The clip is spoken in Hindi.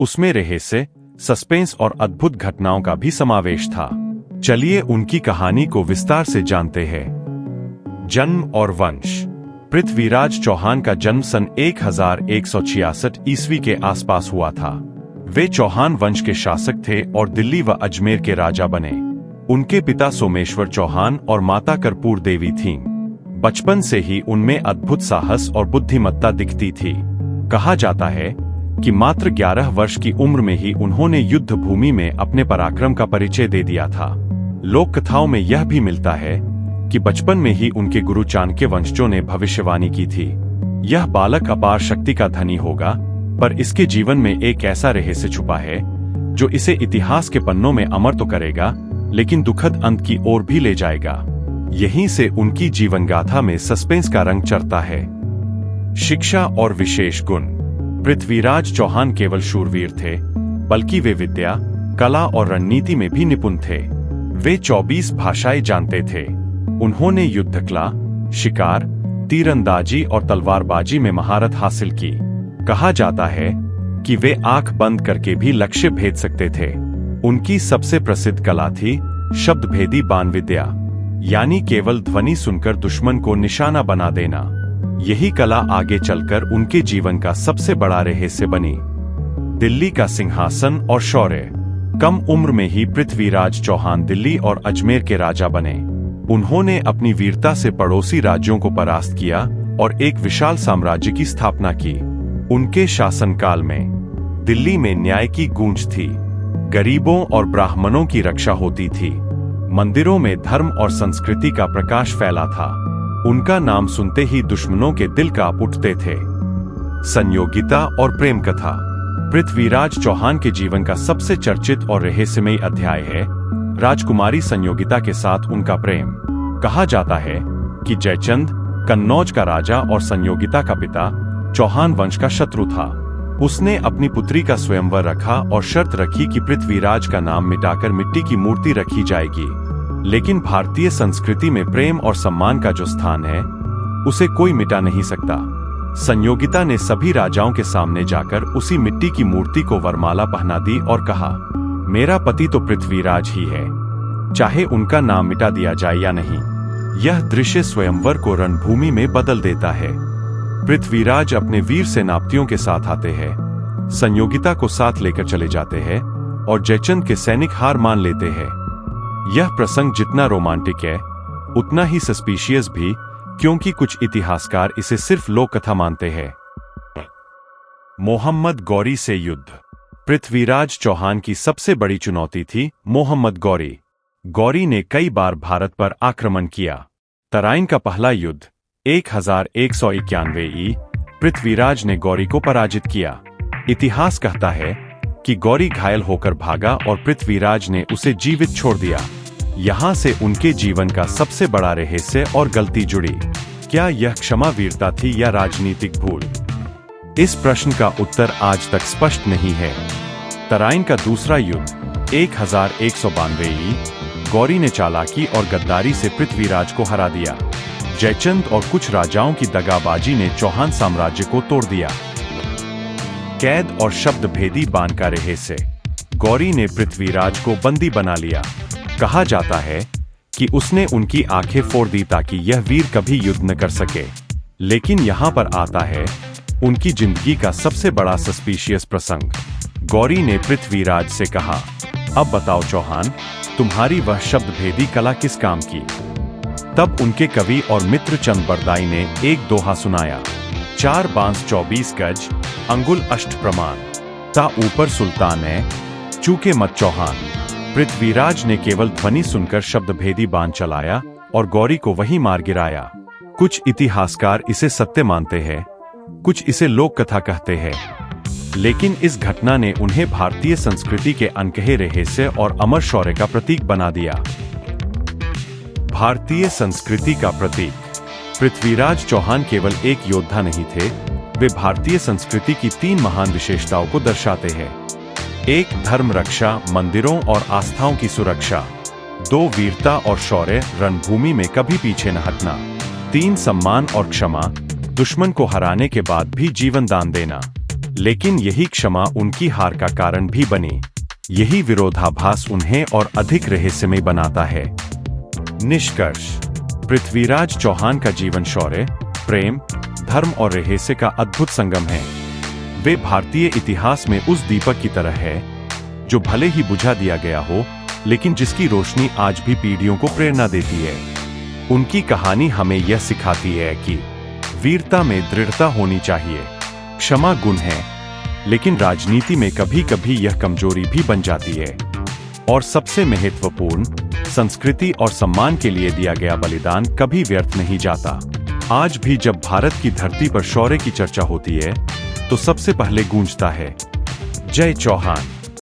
उसमें रहस्य, सस्पेंस और अद्भुत घटनाओं का भी समावेश था। चलिए उनकी कहानी को विस्तार से जानते हैं। जन्म और वंश। पृथ्वीराज चौहान का जन्म सन 1166 ईस्वी के आसपास हुआ था। वे चौहान वंश के शासक थे और दिल्ली व अजमेर के राजा बने। उनके पिता सोमेश्वर चौहान और माता कर्पूर देवी थीं। बचपन से ही उनमें अद्भुत साहस और बुद्धिमत्ता दिखती थी। कहा जाता है कि मात्र 11 वर्ष की उम्र में ही उन्होंने युद्ध भूमि में अपने पराक्रम का परिचय दे दिया था। लोक कथाओं में यह भी मिलता है कि बचपन में ही उनके गुरु चाणक्य वंशजों ने भविष्यवाणी की थी, यह बालक अपार शक्ति का धनी होगा, पर इसके जीवन में एक ऐसा रहस्य छुपा है जो इसे इतिहास के पन्नों में अमर तो करेगा, लेकिन दुखद अंत की ओर भी ले जाएगा। यहीं से उनकी जीवन गाथा में सस्पेंस का रंग चढ़ता है। शिक्षा और विशेष गुण। पृथ्वीराज चौहान केवल शूरवीर थे, बल्कि वे विद्या, कला और रणनीति में भी निपुण थे। वे 24 भाषाएं जानते थे। उन्होंने युद्ध कला, शिकार, तीरंदाजी और तलवारबाजी में महारत हासिल की। कहा जाता है कि वे आंख बंद करके भी लक्ष्य भेद सकते थे। उनकी सबसे प्रसिद्ध कला थी शब्दभेदी बाण विद्या, यानी केवल ध्वनि सुनकर दुश्मन को निशाना बना देना। यही कला आगे चलकर उनके जीवन का सबसे बड़ा रहस्य बनी। दिल्ली का सिंहासन और शौर्य। कम उम्र में ही पृथ्वीराज चौहान दिल्ली और अजमेर के राजा बने। उन्होंने अपनी वीरता से पड़ोसी राज्यों को परास्त किया और एक विशाल साम्राज्य की स्थापना की। उनके शासनकाल में दिल्ली में न्याय की गूंज थी, गरीबों और ब्राह्मणों की रक्षा होती थी, मंदिरों में धर्म और संस्कृति का प्रकाश फैला था। उनका नाम सुनते ही दुश्मनों के दिल कांप उठते थे। संयोगिता और प्रेम कथा। पृथ्वीराज चौहान के जीवन का सबसे चर्चित और रहस्यमयी अध्याय है राजकुमारी संयोगिता के साथ उनका प्रेम। कहा जाता है कि जयचंद कन्नौज का राजा और संयोगिता का पिता चौहान वंश का शत्रु था। उसने अपनी पुत्री का स्वयंवर रखा और शर्त रखी कि पृथ्वीराज का नाम मिटाकर मिट्टी की मूर्ति रखी जाएगी। लेकिन भारतीय संस्कृति में प्रेम और सम्मान का जो स्थान है, उसे कोई मिटा नहीं सकता। संयोगिता ने सभी राजाओं के सामने जाकर उसी मिट्टी की मूर्ति को वरमाला पहना दी और कहा, मेरा पति तो पृथ्वीराज ही है, चाहे उनका नाम मिटा दिया जाए या नहीं। यह दृश्य स्वयंवर को रणभूमि में बदल देता है। पृथ्वीराज अपने वीर सेनापतियों के साथ आते हैं, संयोगिता को साथ लेकर चले जाते हैं और जयचंद के सैनिक हार मान लेते हैं। यह प्रसंग जितना रोमांटिक है, उतना ही सस्पिशियस भी, क्योंकि कुछ इतिहासकार इसे सिर्फ लोक कथा मानते हैं। मोहम्मद गौरी से युद्ध। पृथ्वीराज चौहान की सबसे बड़ी चुनौती थी मोहम्मद गौरी। गौरी ने कई बार भारत पर आक्रमण किया। तराइन का पहला युद्ध 1191 ई पृथ्वीराज ने गौरी को पराजित किया। इतिहास कहता है कि गौरी घायल होकर भागा और पृथ्वीराज ने उसे जीवित छोड़ दिया। यहाँ से उनके जीवन का सबसे बड़ा रहस्य और गलती जुड़ी। क्या यह क्षमा वीरता थी या राजनीतिक भूल? इस प्रश्न का उत्तर आज तक स्पष्ट नहीं है। तराइन का दूसरा युद्ध 1192 ई गौरी ने चालाकी और गद्दारी से पृथ्वीराज को हरा दिया। जयचंद और कुछ राजाओं की दगाबाजी ने चौहान साम्राज्य को तोड़ दिया। कैद और शब्दभेदी बाण का रहस्य। गौरी ने पृथ्वीराज को बंदी बना लिया। कहा जाता है कि उसने उनकी आंखें फोड़ दी ताकि यह वीर कभी युद्ध न कर सके। लेकिन यहाँ पर आता है उनकी जिंदगी का सबसे बड़ा सस्पिशियस प्रसंग। गौरी ने पृथ्वीराज से कहा, अब बताओ चौहान, तुम्हारी वह शब्दभेदी कला किस काम की? तब उनके कवि और मित्र चंद बरदाई ने एक दोहा सुनाया, 4 बांस 24 गज, अंगुल अष्ट प्रमाण, ता ऊपर सुल्तान है, चूके मत चौहान। पृथ्वीराज ने केवल ध्वनि सुनकर शब्दभेदी बाण चलाया और गौरी को वहीं मार गिराया। कुछ इतिहासकार इसे सत्य मानते हैं, कुछ इसे लोक कथा कहते हैं, लेकिन इस घटना ने उन्हें भारतीय संस्कृति के अनकहे रहस्य और अमर शौर्य का प्रतीक बना दिया। भारतीय संस्कृति का प्रतीक। पृथ्वीराज चौहान केवल एक योद्धा नहीं थे, वे भारतीय संस्कृति की 3 महान विशेषताओं को दर्शाते हैं। 1 धर्म रक्षा, मंदिरों और आस्थाओं की सुरक्षा। 2 वीरता और शौर्य, रणभूमि में कभी पीछे न हटना। 3 सम्मान और क्षमा, दुश्मन को हराने के बाद भी जीवन दान देना। लेकिन यही क्षमा उनकी हार का कारण भी बनी। यही विरोधाभास उन्हें और अधिक रहस्यमय बनाता है। निष्कर्ष: पृथ्वीराज चौहान का जीवन शौर्य, प्रेम, धर्म और रहस्य का अद्भुत संगम है। वे भारतीय इतिहास में उस दीपक की तरह है जो भले ही बुझा दिया गया हो, लेकिन जिसकी रोशनी आज भी पीढ़ियों को प्रेरणा देती है। उनकी कहानी हमें यह सिखाती है कि वीरता में दृढ़ता होनी चाहिए, क्षमा गुण है, लेकिन राजनीति में कभी कभी यह कमजोरी भी बन जाती है। और सबसे महत्वपूर्ण, संस्कृति और सम्मान के लिए दिया गया बलिदान कभी व्यर्थ नहीं जाता। आज भी जब भारत की धरती पर शौर्य की चर्चा होती है तो सबसे पहले गूंजता है, जय चौहान।